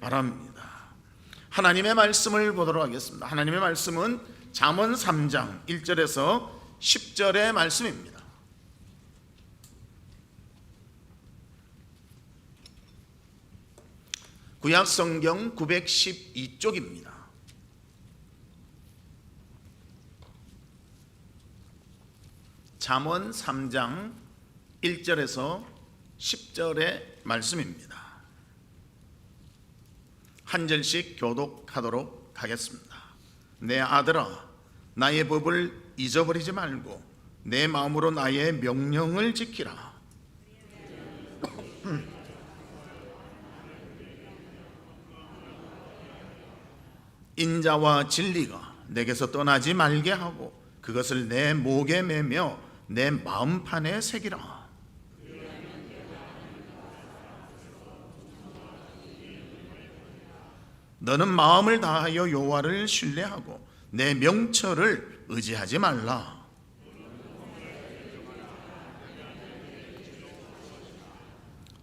바랍니다. 하나님의 말씀을 보도록 하겠습니다. 하나님의 말씀은 잠언 3장 1절에서 10절의 말씀입니다. 구약성경 912쪽입니다. 잠언 3장 1절에서 10절의 말씀입니다. 한 절씩 교독하도록 하겠습니다. 내 아들아, 나의 법을 잊어버리지 말고 내 마음으로 나의 명령을 지키라. 인자와 진리가 내게서 떠나지 말게 하고 그것을 내 목에 매며 내 마음판에 새기라. 너는 마음을 다하여 여호와를 신뢰하고 내 명철을 의지하지 말라.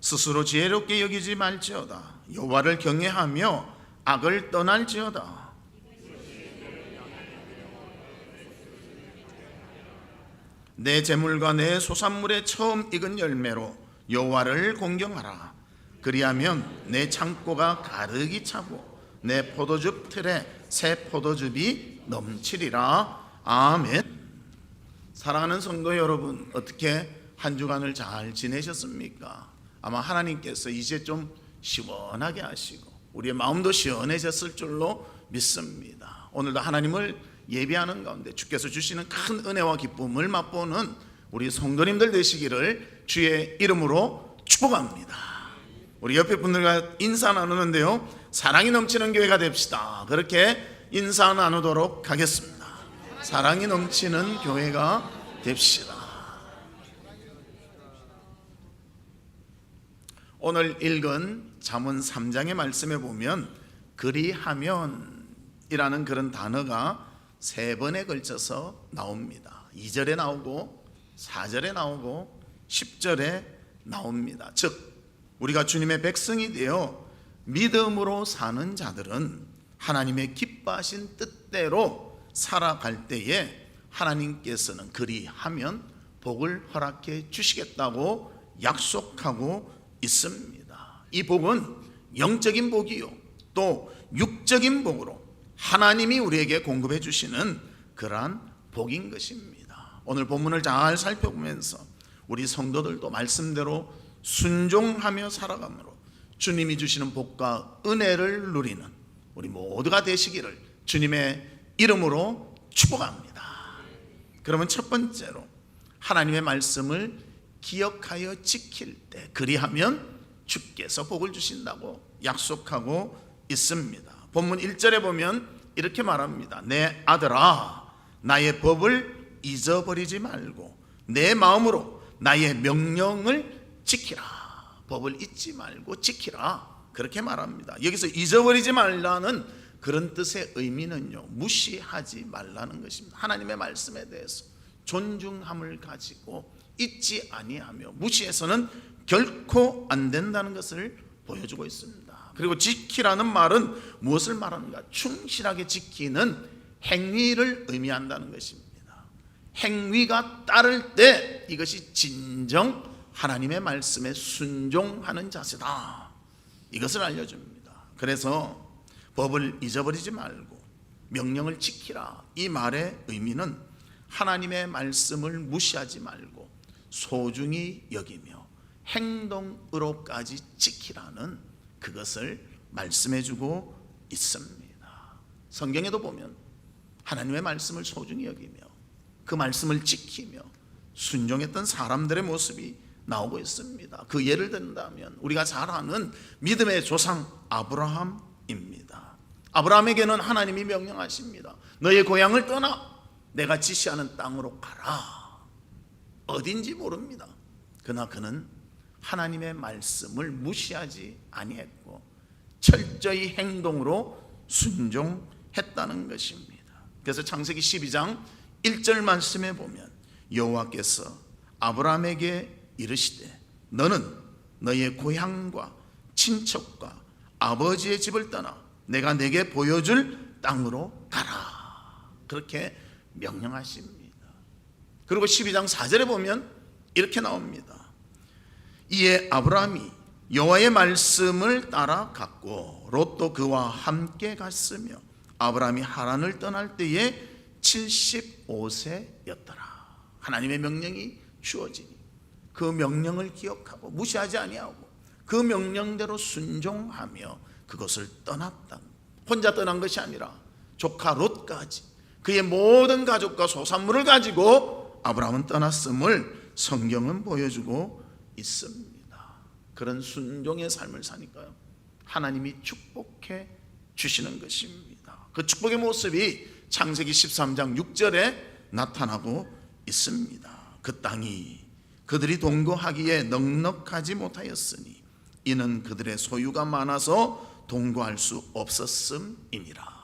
스스로 지혜롭게 여기지 말지어다. 여호와를 경외하며 악을 떠날지어다. 내 재물과 내 소산물의 처음 익은 열매로 여호와를 공경하라. 그리하면 내 창고가 가득히 차고 내 포도즙 틀에 새 포도즙이 넘치리라. 아멘. 사랑하는 성도 여러분, 어떻게 한 주간을 잘 지내셨습니까? 아마 하나님께서 이제 좀 시원하게 하시고 우리의 마음도 시원해졌을 줄로 믿습니다. 오늘도 하나님을 예배하는 가운데 주께서 주시는 큰 은혜와 기쁨을 맛보는 우리 성도님들 되시기를 주의 이름으로 축복합니다. 우리 옆에 분들과 인사 나누는데요, 사랑이 넘치는 교회가 됩시다. 그렇게 인사 나누도록 하겠습니다. 사랑이 넘치는 교회가 됩시다. 오늘 읽은 잠언 3장의 말씀에 보면 그리하면이라는 그런 단어가 3번에 걸쳐서 나옵니다. 2절에 나오고 4절에 나오고 10절에 나옵니다. 즉 우리가 주님의 백성이 되어 믿음으로 사는 자들은 하나님의 기뻐하신 뜻대로 살아갈 때에 하나님께서는 그리하면 복을 허락해 주시겠다고 약속하고 있습니다. 이 복은 영적인 복이요 또 육적인 복으로 하나님이 우리에게 공급해 주시는 그러한 복인 것입니다. 오늘 본문을 잘 살펴보면서 우리 성도들도 말씀대로 순종하며 살아가므로 주님이 주시는 복과 은혜를 누리는 우리 모두가 되시기를 주님의 이름으로 축복합니다. 그러면 첫 번째로 하나님의 말씀을 기억하여 지킬 때 그리하면 주께서 복을 주신다고 약속하고 있습니다. 본문 1절에 보면 이렇게 말합니다. 내 아들아, 나의 법을 잊어버리지 말고 내 마음으로 나의 명령을 지키라. 법을 잊지 말고 지키라. 그렇게 말합니다. 여기서 잊어버리지 말라는 그런 뜻의 의미는요, 무시하지 말라는 것입니다. 하나님의 말씀에 대해서 존중함을 가지고 잊지 아니하며 무시해서는 결코 안 된다는 것을 보여주고 있습니다. 그리고 지키라는 말은 무엇을 말하는가? 충실하게 지키는 행위를 의미한다는 것입니다. 행위가 따를 때 이것이 진정 하나님의 말씀에 순종하는 자세다. 이것을 알려줍니다. 그래서 법을 잊어버리지 말고 명령을 지키라. 이 말의 의미는 하나님의 말씀을 무시하지 말고 소중히 여기며 행동으로까지 지키라는 그것을 말씀해주고 있습니다. 성경에도 보면 하나님의 말씀을 소중히 여기며 그 말씀을 지키며 순종했던 사람들의 모습이 나오고 있습니다. 그 예를 든다면 우리가 잘 아는 믿음의 조상 아브라함입니다. 아브라함에게는 하나님이 명령하십니다. 너의 고향을 떠나 내가 지시하는 땅으로 가라. 어딘지 모릅니다. 그러나 그는 하나님의 말씀을 무시하지 아니했고 철저히 행동으로 순종했다는 것입니다. 그래서 창세기 12장 1절 말씀에 보면 여호와께서 아브라함에게 이르시되 너는 너의 고향과 친척과 아버지의 집을 떠나 내가 내게 보여줄 땅으로 가라. 그렇게 명령하십니다. 그리고 12장 4절에 보면 이렇게 나옵니다. 이에 아브라함이 여호와의 말씀을 따라 갔고 롯도 그와 함께 갔으며 아브라함이 하란을 떠날 때에 75세였더라. 하나님의 명령이 주어지니 그 명령을 기억하고 무시하지 아니하고 그 명령대로 순종하며 그것을 떠났다. 혼자 떠난 것이 아니라 조카 롯까지 그의 모든 가족과 소산물을 가지고 아브라함은 떠났음을 성경은 보여주고 있습니다. 그런 순종의 삶을 사니까요, 하나님이 축복해 주시는 것입니다. 그 축복의 모습이 창세기 13장 6절에 나타나고 있습니다. 그 땅이 그들이 동거하기에 넉넉하지 못하였으니 이는 그들의 소유가 많아서 동거할 수 없었음이니라.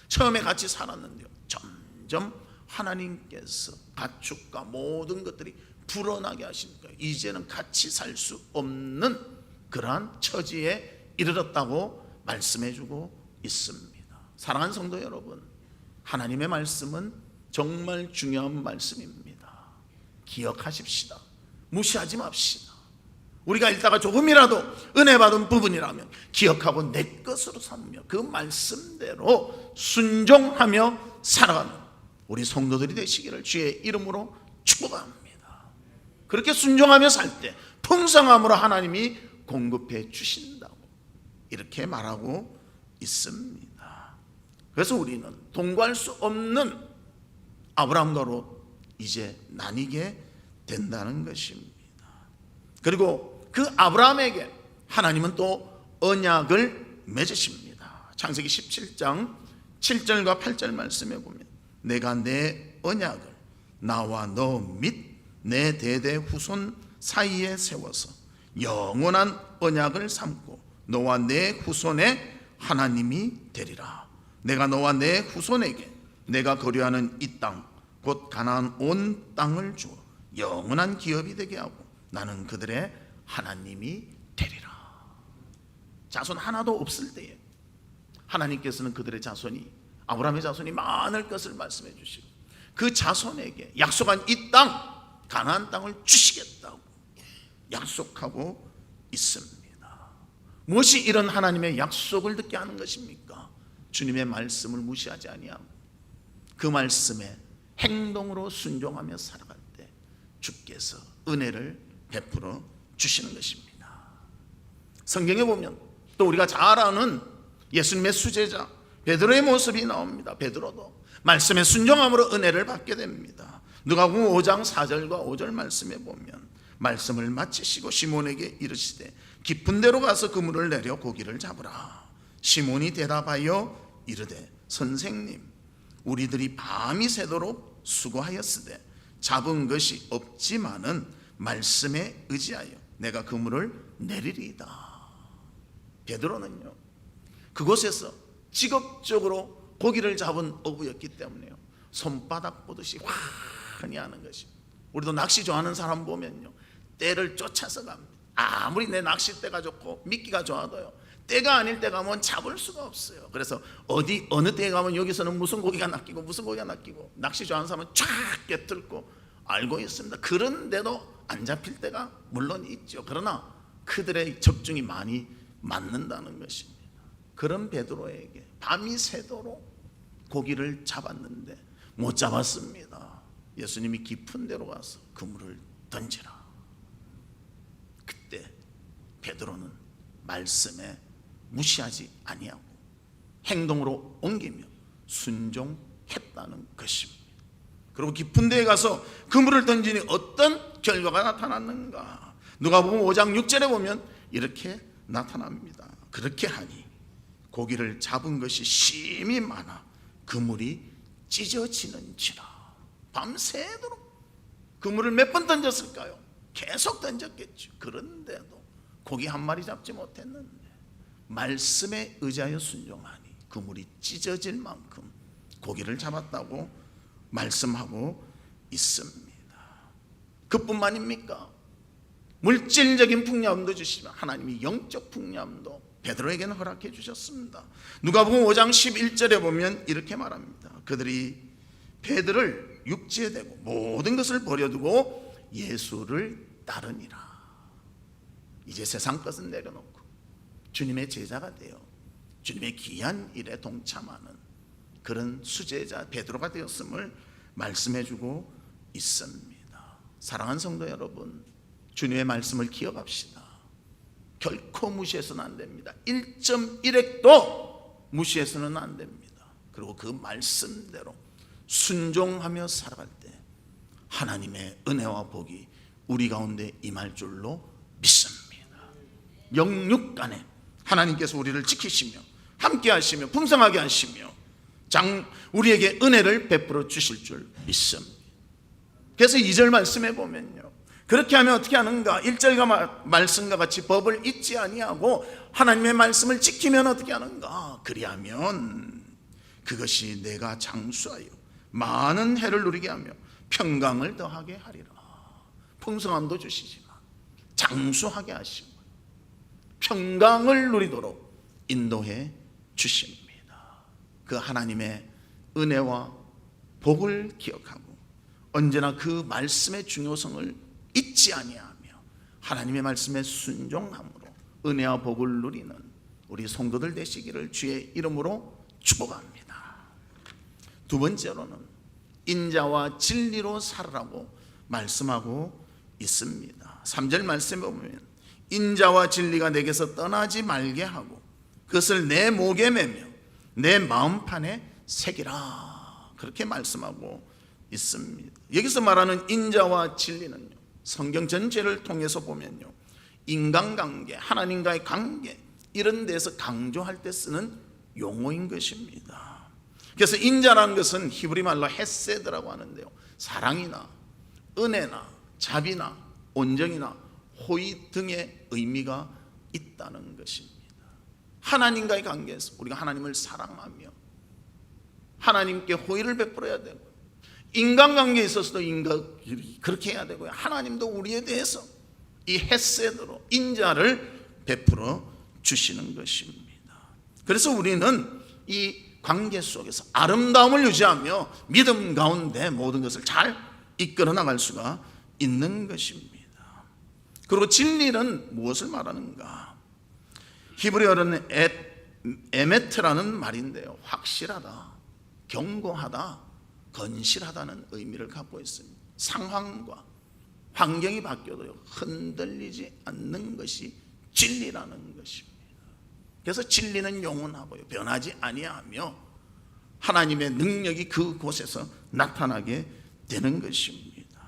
처음에 같이 살았는데요, 점점 하나님께서 가축과 모든 것들이 불어나게 하시니까 이제는 같이 살 수 없는 그러한 처지에 이르렀다고 말씀해주고 있습니다. 사랑하는 성도 여러분, 하나님의 말씀은 정말 중요한 말씀입니다. 기억하십시다. 무시하지 맙시다. 우리가 읽다가 조금이라도 은혜 받은 부분이라면 기억하고 내 것으로 삼으며 그 말씀대로 순종하며 살아가는 우리 성도들이 되시기를 주의 이름으로 축복합니다. 그렇게 순종하며 살 때 풍성함으로 하나님이 공급해 주신다고 이렇게 말하고 있습니다. 그래서 우리는 동거할 수 없는 아브라함과 롯 이제 나뉘게 된다는 것입니다. 그리고 그 아브라함에게 하나님은 또 언약을 맺으십니다. 창세기 17장 7절과 8절 말씀에 보면 내가 내 언약을 나와 너 및 내 대대 후손 사이에 세워서 영원한 언약을 삼고 너와 내 후손의 하나님이 되리라. 내가 너와 내 후손에게 내가 거류하는 이 땅 곧 가나안 온 땅을 주어 영원한 기업이 되게 하고 나는 그들의 하나님이 되리라. 자손 하나도 없을 때에 하나님께서는 그들의 자손이 아브라함의 자손이 많을 것을 말씀해 주시고 그 자손에게 약속한 이 땅 가나안 땅을 주시겠다고 약속하고 있습니다. 무엇이 이런 하나님의 약속을 듣게 하는 것입니까? 주님의 말씀을 무시하지 아니하고 그 말씀에 행동으로 순종하며 살아갈 때 주께서 은혜를 베풀어 주시는 것입니다. 성경에 보면 또 우리가 잘 아는 예수님의 수제자 베드로의 모습이 나옵니다. 베드로도 말씀에 순종함으로 은혜를 받게 됩니다. 누가복음 5장 4절과 5절 말씀에 보면 말씀을 마치시고 시몬에게 이르시되 깊은 데로 가서 그물을 내려 고기를 잡으라. 시몬이 대답하여 이르되 선생님 우리들이 밤이 새도록 수고하였으되 잡은 것이 없지만은 말씀에 의지하여 내가 그물을 내리리이다. 베드로는요 그곳에서 직업적으로 고기를 잡은 어부였기 때문에요 손바닥 보듯이 환히 하는 것입니다. 우리도 낚시 좋아하는 사람 보면요 때를 쫓아서 갑니다. 아무리 내 낚싯대가 좋고 미끼가 좋아도요 때가 아닐 때 가면 잡을 수가 없어요. 그래서 어느 때에 가면 여기서는 무슨 고기가 낚이고 무슨 고기가 낚이고 낚시 좋아하는 사람은 쫙 꿰뚫고 알고 있습니다. 그런데도 안 잡힐 때가 물론 있죠. 그러나 그들의 적중이 많이 맞는다는 것입니다. 그런 베드로에게 밤이 새도록 고기를 잡았는데 못 잡았습니다. 예수님이 깊은 데로 가서 그물을 던지라. 그때 베드로는 말씀에 무시하지 아니하고 행동으로 옮기며 순종했다는 것입니다. 그리고 깊은 데에 가서 그물을 던지니 어떤 결과가 나타났는가? 누가복음 5장 6절에 보면 이렇게 나타납니다. 그렇게 하니 고기를 잡은 것이 심히 많아 그물이 찢어지는지라. 밤새도록 그물을 몇 번 던졌을까요? 계속 던졌겠죠. 그런데도 고기 한 마리 잡지 못했는데 말씀에 의지하여 순종하니 그물이 찢어질 만큼 고기를 잡았다고 말씀하고 있습니다. 그뿐만입니까? 물질적인 풍요함도 주시지만 하나님이 영적 풍요함도 베드로에게는 허락해 주셨습니다. 누가복음 5장 11절에 보면 이렇게 말합니다. 그들이 배들을 육지에 대고 모든 것을 버려두고 예수를 따르니라. 이제 세상 것은 내려놓고 주님의 제자가 되어 주님의 귀한 일에 동참하는 그런 수제자 베드로가 되었음을 말씀해 주고 있습니다. 사랑하는 성도 여러분, 주님의 말씀을 기억합시다. 결코 무시해서는 안 됩니다. 1.1핵도 무시해서는 안 됩니다. 그리고 그 말씀대로 순종하며 살아갈 때 하나님의 은혜와 복이 우리 가운데 임할 줄로 믿습니다. 영육간에 하나님께서 우리를 지키시며 함께 하시며 풍성하게 하시며 우리에게 은혜를 베풀어 주실 줄 믿습니다. 그래서 2절 말씀해 보면요, 그렇게 하면 어떻게 하는가? 1절과 말씀과 같이 법을 잊지 아니하고 하나님의 말씀을 지키면 어떻게 하는가? 그리하면 그것이 내가 장수하여 많은 해를 누리게 하며 평강을 더하게 하리라. 풍성함도 주시지만 장수하게 하시고 평강을 누리도록 인도해 주십니다. 그 하나님의 은혜와 복을 기억하고 언제나 그 말씀의 중요성을 잊지 아니하며 하나님의 말씀에 순종함으로 은혜와 복을 누리는 우리 성도들 되시기를 주의 이름으로 축복합니다. 두 번째로는 인자와 진리로 살으라고 말씀하고 있습니다. 3절 말씀에 보면 인자와 진리가 내게서 떠나지 말게 하고 그것을 내 목에 매며 내 마음판에 새기라, 그렇게 말씀하고 있습니다. 여기서 말하는 인자와 진리는요, 성경 전체를 통해서 보면요, 인간관계, 하나님과의 관계 이런 데서 강조할 때 쓰는 용어인 것입니다. 그래서 인자라는 것은 히브리 말로 헤세드라고 하는데요, 사랑이나 은혜나 자비나 온정이나 호의 등의 의미가 있다는 것입니다. 하나님과의 관계에서 우리가 하나님을 사랑하며 하나님께 호의를 베풀어야 되고, 인간관계에 있어서도 그렇게 해야 되고요, 하나님도 우리에 대해서 이 헤세드로 인자를 베풀어 주시는 것입니다. 그래서 우리는 이 관계 속에서 아름다움을 유지하며 믿음 가운데 모든 것을 잘 이끌어 나갈 수가 있는 것입니다. 그리고 진리는 무엇을 말하는가? 히브리어는 에메트라는 말인데요, 확실하다, 견고하다, 건실하다는 의미를 갖고 있습니다. 상황과 환경이 바뀌어도 흔들리지 않는 것이 진리라는 것입니다. 그래서 진리는 영원하고요, 변하지 아니하며 하나님의 능력이 그곳에서 나타나게 되는 것입니다.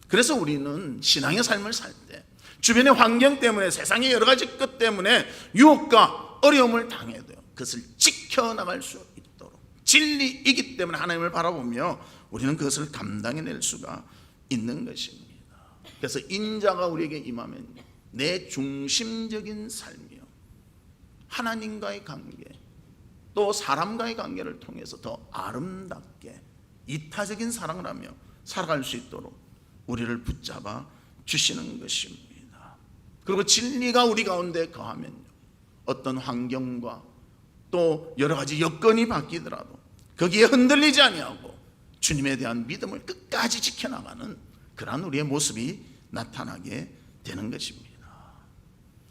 그래서 우리는 신앙의 삶을 살 때 주변의 환경 때문에, 세상의 여러 가지 것 때문에 유혹과 어려움을 당해도요, 그것을 지켜나갈 수 있도록 진리이기 때문에 하나님을 바라보며 우리는 그것을 감당해낼 수가 있는 것입니다. 그래서 인자가 우리에게 임하면 내 중심적인 삶이요, 하나님과의 관계 또 사람과의 관계를 통해서 더 아름답게 이타적인 사랑을 하며 살아갈 수 있도록 우리를 붙잡아 주시는 것입니다. 그리고 진리가 우리 가운데 거하면 어떤 환경과 또 여러 가지 여건이 바뀌더라도 거기에 흔들리지 아니하고 주님에 대한 믿음을 끝까지 지켜나가는 그러한 우리의 모습이 나타나게 되는 것입니다.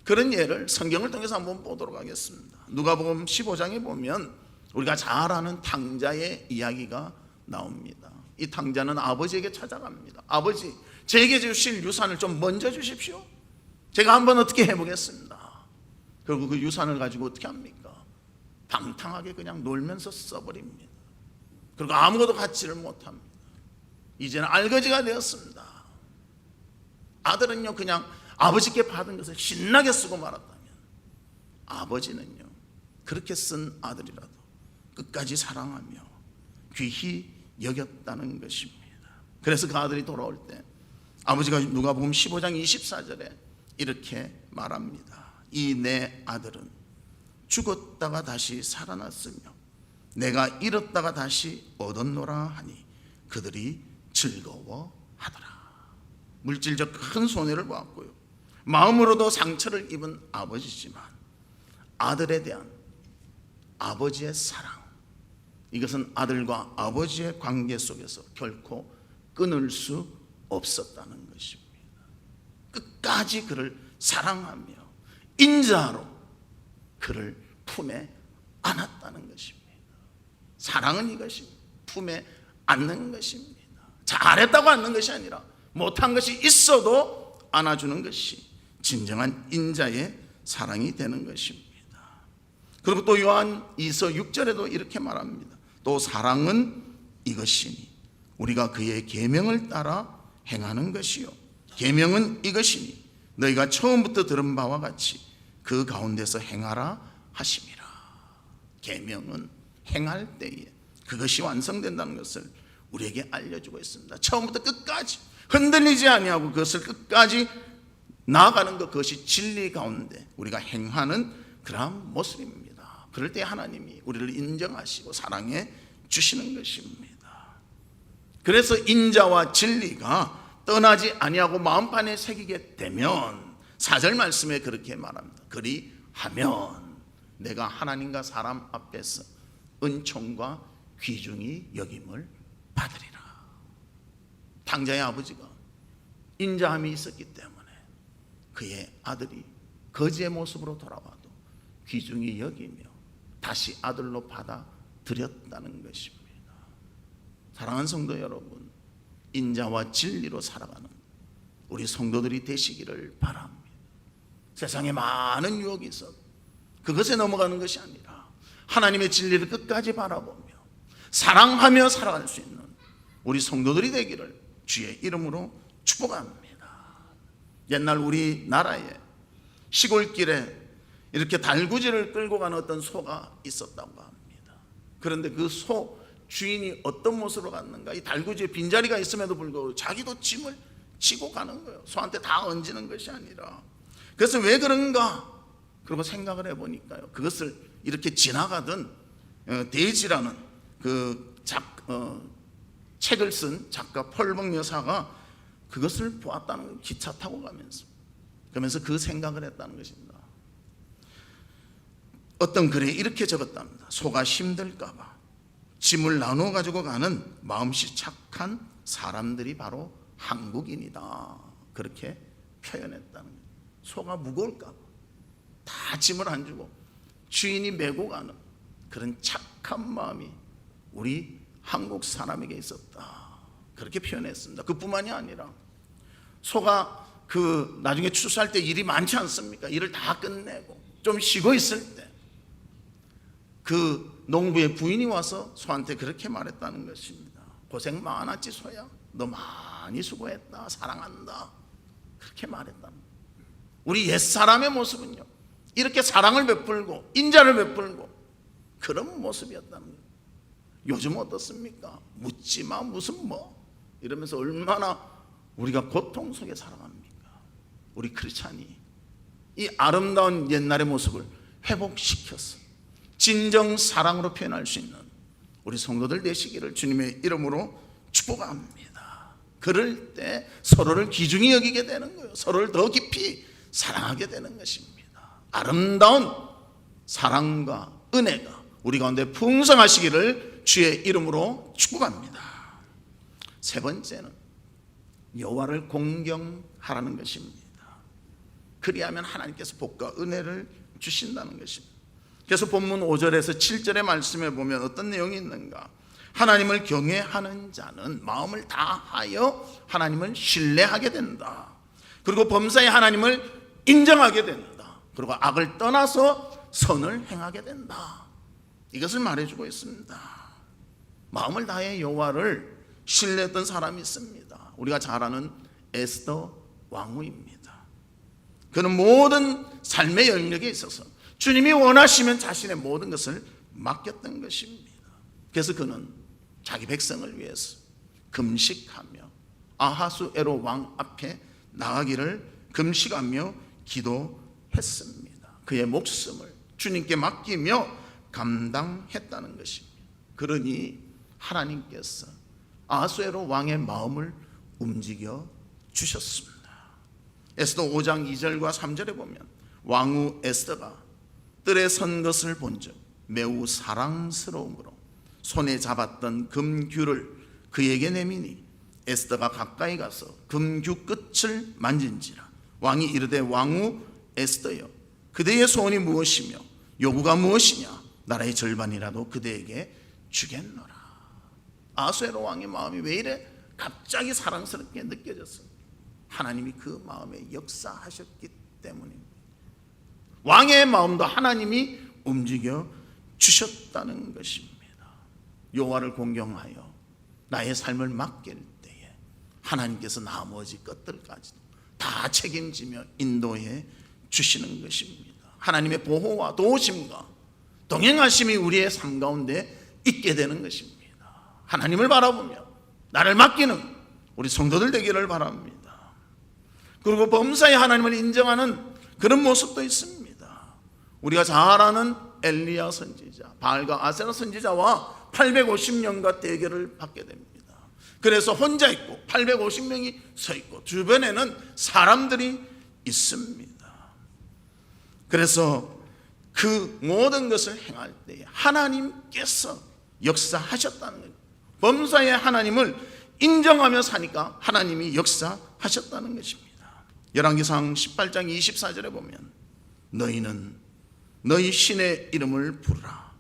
그런 예를 성경을 통해서 한번 보도록 하겠습니다. 누가복음 15장에 보면 우리가 잘 아는 탕자의 이야기가 나옵니다. 이 탕자는 아버지에게 찾아갑니다. 아버지, 제게 주실 유산을 좀 먼저 주십시오. 제가 한번 어떻게 해보겠습니다. 그리고 그 유산을 가지고 어떻게 합니까? 방탕하게 그냥 놀면서 써버립니다. 그리고 아무것도 갖지를 못합니다. 이제는 알거지가 되었습니다. 아들은요, 그냥 아버지께 받은 것을 신나게 쓰고 말았다면, 아버지는요, 그렇게 쓴 아들이라도 끝까지 사랑하며 귀히 여겼다는 것입니다. 그래서 그 아들이 돌아올 때 아버지가 누가복음 15장 24절에 이렇게 말합니다. 이 내 아들은 죽었다가 다시 살아났으며 내가 잃었다가 다시 얻었노라 하니 그들이 즐거워하더라. 물질적 큰 손해를 보았고요, 마음으로도 상처를 입은 아버지지만 아들에 대한 아버지의 사랑, 이것은 아들과 아버지의 관계 속에서 결코 끊을 수 없었다는 것입니다. 끝까지 그를 사랑하며 인자로 그를 품에 안았다는 것입니다. 사랑은 이것입니다. 품에 안는 것입니다. 잘했다고 안는 것이 아니라 못한 것이 있어도 안아주는 것이 진정한 인자의 사랑이 되는 것입니다. 그리고 또 요한 2서 6절에도 이렇게 말합니다. 또 사랑은 이것이니 우리가 그의 계명을 따라 행하는 것이요 계명은 이것이니 너희가 처음부터 들은 바와 같이 그 가운데서 행하라 하심이라. 계명은 행할 때에 그것이 완성된다는 것을 우리에게 알려주고 있습니다. 처음부터 끝까지 흔들리지 아니하고 그것을 끝까지 나아가는 것, 그것이 진리 가운데 우리가 행하는 그러한 모습입니다. 그럴 때 하나님이 우리를 인정하시고 사랑해 주시는 것입니다. 그래서 인자와 진리가 떠나지 아니하고 마음판에 새기게 되면 4절 말씀에 그렇게 말합니다. 그리하면 내가 하나님과 사람 앞에서 은총과 귀중히 여김을 받으리라. 당자의 아버지가 인자함이 있었기 때문에 그의 아들이 거지의 모습으로 돌아와도 귀중히 여기며 다시 아들로 받아들였다는 것입니다. 사랑하는 성도 여러분, 인자와 진리로 살아가는 우리 성도들이 되시기를 바랍니다. 세상에 많은 유혹이 있어도 그것에 넘어가는 것이 아니라 하나님의 진리를 끝까지 바라보며 사랑하며 살아갈 수 있는 우리 성도들이 되기를 주의 이름으로 축복합니다. 옛날 우리나라에 시골길에 이렇게 달구지를 끌고 가는 어떤 소가 있었다고 합니다. 그런데 그 소 주인이 어떤 모습으로 갔는가, 이 달구지에 빈자리가 있음에도 불구하고 자기도 짐을 지고 가는 거예요. 소한테 다 얹는 것이 아니라. 그래서 왜 그런가? 그리고 생각을 해보니까요, 그것을 이렇게 지나가던 데이지라는 그 책을 쓴 작가 펄벅 여사가 그것을 보았다는 거예요. 기차 타고 가면서. 그러면서 그 생각을 했다는 것입니다. 어떤 글에 이렇게 적었답니다. 소가 힘들까 봐 짐을 나누어 가지고 가는 마음씨 착한 사람들이 바로 한국인이다. 그렇게 표현했다는 거예요. 소가 무거울까 봐 다 짐을 안 주고 주인이 메고 가는 그런 착한 마음이 우리 한국 사람에게 있었다. 그렇게 표현했습니다. 그뿐만이 아니라 소가 그 나중에 추수할 때 일이 많지 않습니까? 일을 다 끝내고 좀 쉬고 있을 때 그 농부의 부인이 와서 소한테 그렇게 말했다는 것입니다. 고생 많았지 소야. 너 많이 수고했다. 사랑한다. 그렇게 말했다는 거예요. 우리 옛사람의 모습은요, 이렇게 사랑을 베풀고 인자를 베풀고 그런 모습이었다는 거예요. 요즘 어떻습니까? 묻지마 무슨 뭐 이러면서 얼마나 우리가 고통 속에 살아갑니까? 우리 크리스찬이 이 아름다운 옛날의 모습을 회복시켜서 진정 사랑으로 표현할 수 있는 우리 성도들 되시기를 주님의 이름으로 축복합니다. 그럴 때 서로를 귀중히 여기게 되는 거예요. 서로를 더 깊이 사랑하게 되는 것입니다. 아름다운 사랑과 은혜가 우리 가운데 풍성하시기를 주의 이름으로 축복합니다. 세 번째는 여호와를 공경하라는 것입니다. 그리하면 하나님께서 복과 은혜를 주신다는 것입니다. 그래서 본문 5절에서 7절의 말씀에 보면 어떤 내용이 있는가? 하나님을 경외하는 자는 마음을 다하여 하나님을 신뢰하게 된다. 그리고 범사에 하나님을 인정하게 된다. 그리고 악을 떠나서 선을 행하게 된다. 이것을 말해주고 있습니다. 마음을 다해 여호와를 신뢰했던 사람이 있습니다. 우리가 잘 아는 에스더 왕후입니다. 그는 모든 삶의 영역에 있어서 주님이 원하시면 자신의 모든 것을 맡겼던 것입니다. 그래서 그는 자기 백성을 위해서 금식하며 아하수에로 왕 앞에 나가기를 금식하며 기도했습니다. 그의 목숨을 주님께 맡기며 감당했다는 것입니다. 그러니 하나님께서 아하수에로 왕의 마음을 움직여 주셨습니다. 에스더 5장 2절과 3절에 보면 왕후 에스더가 뜰에 선 것을 본즉 매우 사랑스러움으로 손에 잡았던 금규를 그에게 내미니 에스더가 가까이 가서 금규 끝을 만진지라. 왕이 이르되 왕후 에스더여, 그대의 소원이 무엇이며 요구가 무엇이냐? 나라의 절반이라도 그대에게 주겠노라. 아수에로 왕의 마음이 왜 이래 갑자기 사랑스럽게 느껴졌어? 하나님이 그 마음에 역사하셨기 때문입니다. 왕의 마음도 하나님이 움직여 주셨다는 것입니다. 여호와를 공경하여 나의 삶을 맡길 때에 하나님께서 나머지 것들까지도 다 책임지며 인도해 주시는 것입니다. 하나님의 보호와 도우심과 동행하심이 우리의 삶 가운데 있게 되는 것입니다. 하나님을 바라보며 나를 맡기는 우리 성도들 되기를 바랍니다. 그리고 범사에 하나님을 인정하는 그런 모습도 있습니다. 우리가 잘 아는 엘리야 선지자, 바알과 아세라 선지자와 850명과 대결을 받게 됩니다. 그래서 혼자 있고 850명이 서 있고 주변에는 사람들이 있습니다. 그래서 그 모든 것을 행할 때에 하나님께서 역사하셨다는 거예요. 범사의 하나님을 인정하며 사니까 하나님이 역사하셨다는 것입니다. 열왕기상 18장 24절에 보면 너희는 너희 신의 이름을 부르라.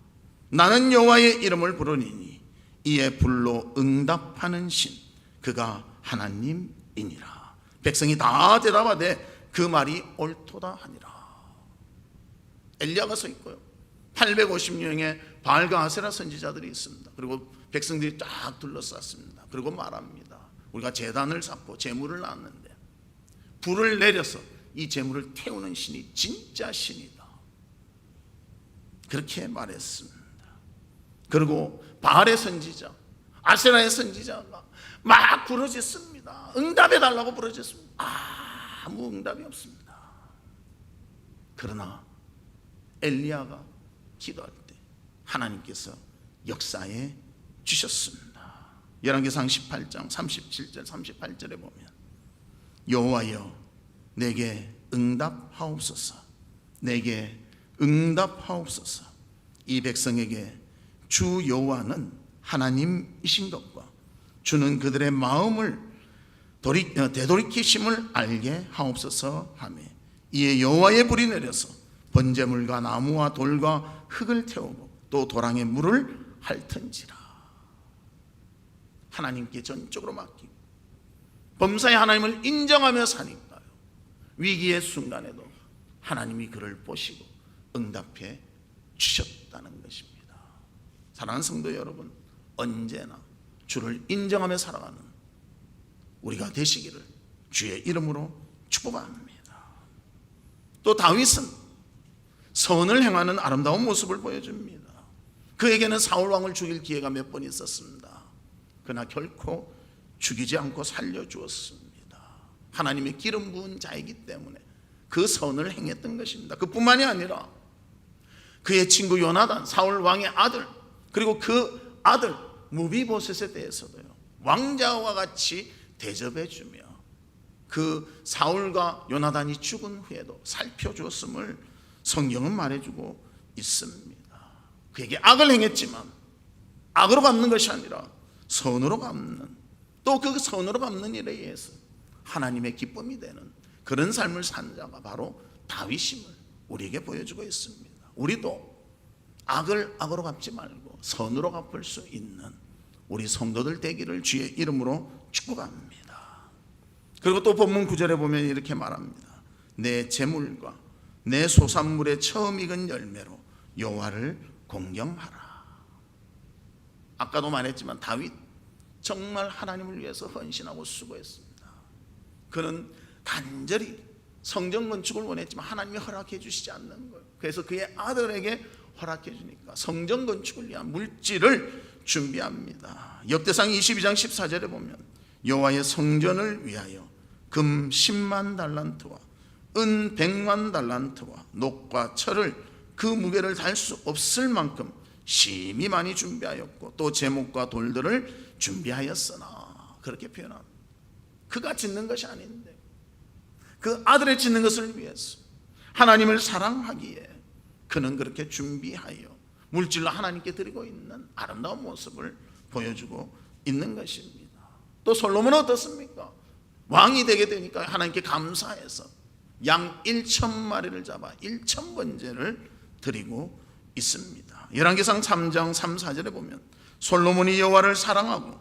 나는 여호와의 이름을 부르니니 이에 불로 응답하는 신 그가 하나님이니라. 백성이 다 대답하되 그 말이 옳도다 하니라. 엘리야가 서 있고요, 850명의 바알과 아세라 선지자들이 있습니다. 그리고 백성들이 쫙 둘러쌌습니다. 그리고 말합니다. 우리가 제단을 쌓고 제물을 놨는데 불을 내려서 이 제물을 태우는 신이 진짜 신이다. 그렇게 말했습니다. 그리고 바알의 선지자, 아세라의 선지자가 막 부르짖습니다. 응답해 달라고 부르짖습니다. 아무 응답이 없습니다. 그러나 엘리야가 기도할 때 하나님께서 역사해 주셨습니다. 열왕기상 18장 37절 38절에 보면 여호와여 내게 응답하옵소서, 내게 응답하옵소서. 이 백성에게 주 여호와는 하나님이신 것과 주는 그들의 마음을 되돌이키심을 알게 하옵소서 하며 이에 여호와의 불이 내려서 번제물과 나무와 돌과 흙을 태우고 또 도랑에 물을 핥은지라. 하나님께 전적으로 맡기고 범사의 하나님을 인정하며 사니까요, 위기의 순간에도 하나님이 그를 보시고 응답해 주셨다는 것입니다. 사랑하는 성도 여러분, 언제나 주를 인정하며 살아가는 우리가 되시기를 주의 이름으로 축복합니다. 또 다윗은 선을 행하는 아름다운 모습을 보여줍니다. 그에게는 사울 왕을 죽일 기회가 몇 번 있었습니다. 그러나 결코 죽이지 않고 살려주었습니다. 하나님의 기름 부은 자이기 때문에 그 선을 행했던 것입니다. 그뿐만이 아니라 그의 친구 요나단, 사울 왕의 아들, 그리고 그 아들 무비보셋에 대해서도요, 왕자와 같이 대접해주며 그 사울과 요나단이 죽은 후에도 살펴주었음을 성경은 말해주고 있습니다. 그에게 악을 행했지만 악으로 갚는 것이 아니라 선으로 갚는, 또 그 선으로 갚는 일에 의해서 하나님의 기쁨이 되는 그런 삶을 산 자가 바로 다윗임을 우리에게 보여주고 있습니다. 우리도 악을 악으로 갚지 말고 선으로 갚을 수 있는 우리 성도들 되기를 주의 이름으로 축복합니다. 그리고 또 본문 9절에 보면 이렇게 말합니다. 내 재물과 내 소산물의 처음 익은 열매로 여호와를 공경하라. 아까도 말했지만 다윗 정말 하나님을 위해서 헌신하고 수고했습니다. 그는 간절히 성전 건축을 원했지만 하나님이 허락해 주시지 않는 거예요. 그래서 그의 아들에게 허락해 주니까 성전 건축을 위한 물질을 준비합니다. 역대상 22장 14절에 보면 여호와의 성전을 위하여 금 10만 달란트와 은 100만 달란트와 녹과 철을 그 무게를 달 수 없을 만큼 심히 많이 준비하였고 또 제목과 돌들을 준비하였으나, 그렇게 표현합니다. 그가 짓는 것이 아닌데 그 아들의 짓는 것을 위해서 하나님을 사랑하기에 그는 그렇게 준비하여 물질로 하나님께 드리고 있는 아름다운 모습을 보여주고 있는 것입니다. 또 솔로몬은 어떻습니까? 왕이 되게 되니까 하나님께 감사해서 양 1,000마리를 잡아 1,000번제를 드리고 있습니다. 열왕기상 3장 3, 4절에 보면 솔로몬이 여호와를 사랑하고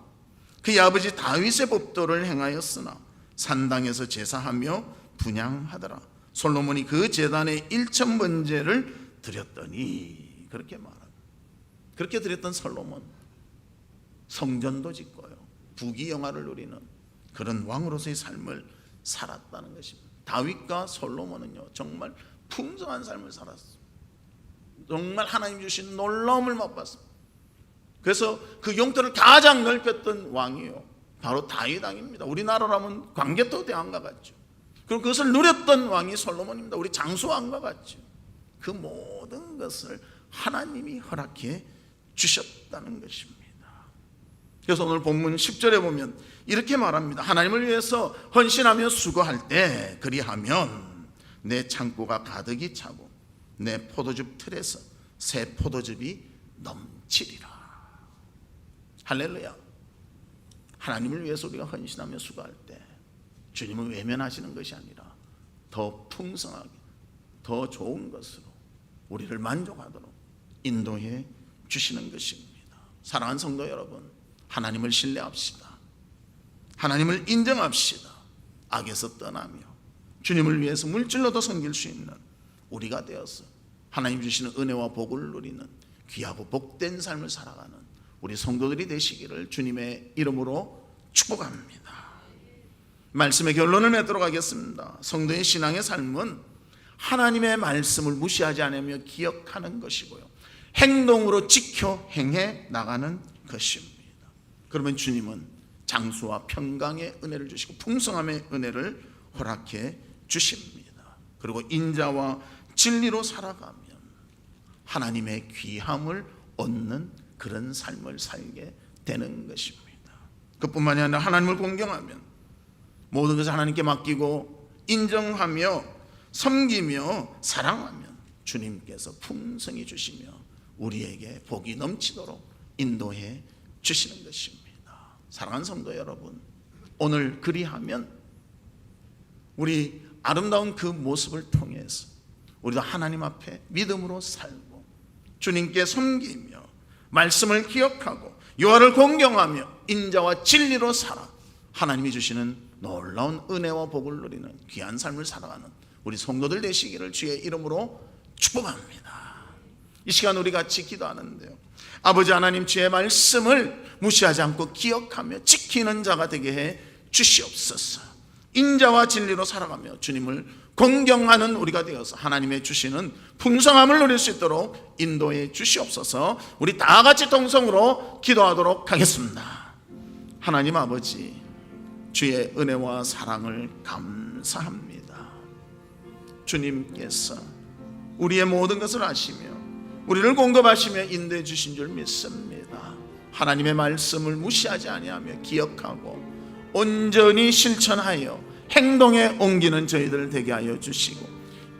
그의 아버지 다윗의 법도를 행하였으나 산당에서 제사하며 분향하더라. 솔로몬이 그 제단에 1,000번제를 드렸더니, 그렇게 말합니다. 그렇게 드렸던 솔로몬, 성전도 짓고요, 부귀영화를 누리는 그런 왕으로서의 삶을 살았다는 것입니다. 다윗과 솔로몬은요, 정말 풍성한 삶을 살았습니다. 정말 하나님 주신 놀라움을 맛봤습니다. 그래서 그 용토를 가장 넓혔던 왕이요, 바로 다윗 왕입니다. 우리나라라면 광개토 대왕과 같죠. 그리고 그것을 누렸던 왕이 솔로몬입니다. 우리 장수왕과 같죠. 그 모든 것을 하나님이 허락해 주셨다는 것입니다. 그래서 오늘 본문 10절에 보면 이렇게 말합니다. 하나님을 위해서 헌신하며 수고할 때 그리하면 내 창고가 가득히 차고 내 포도즙 틀에서 새 포도즙이 넘치리라. 할렐루야. 하나님을 위해서 우리가 헌신하며 수고할 때 주님을 외면하시는 것이 아니라 더 풍성하게, 더 좋은 것으로 우리를 만족하도록 인도해 주시는 것입니다. 사랑하는 성도 여러분, 하나님을 신뢰합시다. 하나님을 인정합시다. 악에서 떠나며 주님을 위해서 물질로도 섬길 수 있는 우리가 되어서 하나님 주시는 은혜와 복을 누리는 귀하고 복된 삶을 살아가는 우리 성도들이 되시기를 주님의 이름으로 축복합니다. 말씀의 결론을 맺도록 하겠습니다. 성도의 신앙의 삶은 하나님의 말씀을 무시하지 않으며 기억하는 것이고요, 행동으로 지켜 행해 나가는 것입니다. 그러면 주님은 장수와 평강의 은혜를 주시고 풍성함의 은혜를 허락해 주십니다. 그리고 인자와 진리로 살아가면 하나님의 귀함을 얻는 그런 삶을 살게 되는 것입니다. 그뿐만이 아니라 하나님을 공경하면 모든 것을 하나님께 맡기고 인정하며 섬기며 사랑하면 주님께서 풍성히 주시며 우리에게 복이 넘치도록 인도해 주시는 것입니다. 사랑하는 성도 여러분, 오늘 그리하면 우리 아름다운 그 모습을 통해서 우리도 하나님 앞에 믿음으로 살고 주님께 섬기며 말씀을 기억하고 여호와를 공경하며 인자와 진리로 살아 하나님이 주시는 놀라운 은혜와 복을 누리는 귀한 삶을 살아가는 우리 성도들 되시기를 주의 이름으로 축복합니다. 이 시간 우리 같이 기도하는데요, 아버지 하나님, 주의 말씀을 무시하지 않고 기억하며 지키는 자가 되게 해 주시옵소서. 인자와 진리로 살아가며 주님을 공경하는 우리가 되어서 하나님의 주시는 풍성함을 누릴 수 있도록 인도해 주시옵소서. 우리 다 같이 동성으로 기도하도록 하겠습니다. 하나님 아버지, 주의 은혜와 사랑을 감사합니다. 주님께서 우리의 모든 것을 아시며 우리를 공급하시며 인도해 주신 줄 믿습니다. 하나님의 말씀을 무시하지 아니하며 기억하고 온전히 실천하여 행동에 옮기는 저희들 되게 하여 주시고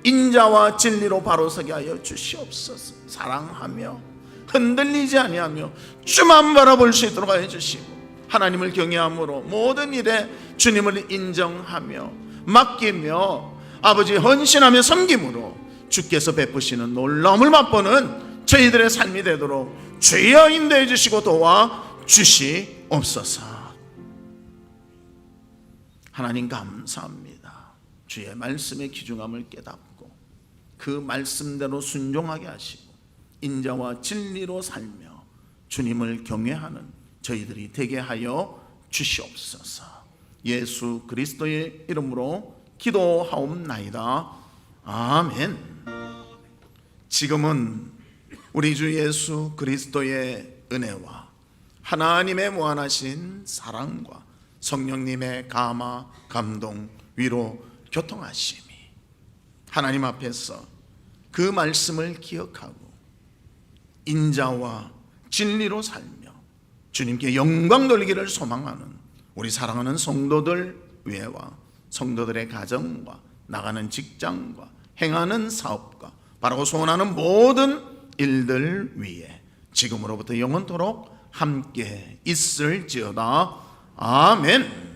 인자와 진리로 바로 서게 하여 주시옵소서. 사랑하며 흔들리지 아니하며 주만 바라볼 수 있도록 하여 주시고 하나님을 경외함으로 모든 일에 주님을 인정하며 맡기며 아버지 헌신하며 섬김으로 주께서 베푸시는 놀라움을 맛보는 저희들의 삶이 되도록 주여 인도해 주시고 도와 주시옵소서. 하나님 감사합니다. 주의 말씀의 귀중함을 깨닫고 그 말씀대로 순종하게 하시고 인자와 진리로 살며 주님을 경외하는 저희들이 되게 하여 주시옵소서. 예수 그리스도의 이름으로 기도하옵나이다. 아멘. 지금은 우리 주 예수 그리스도의 은혜와 하나님의 무한하신 사랑과 성령님의 감화, 감동, 위로, 교통하심이 하나님 앞에서 그 말씀을 기억하고 인자와 진리로 살며 주님께 영광 돌리기를 소망하는 우리 사랑하는 성도들 외와 성도들의 가정과 나가는 직장과 행하는 사업과 바라고 소원하는 모든 일들 위에 지금으로부터 영원토록 함께 있을지어다. 아멘.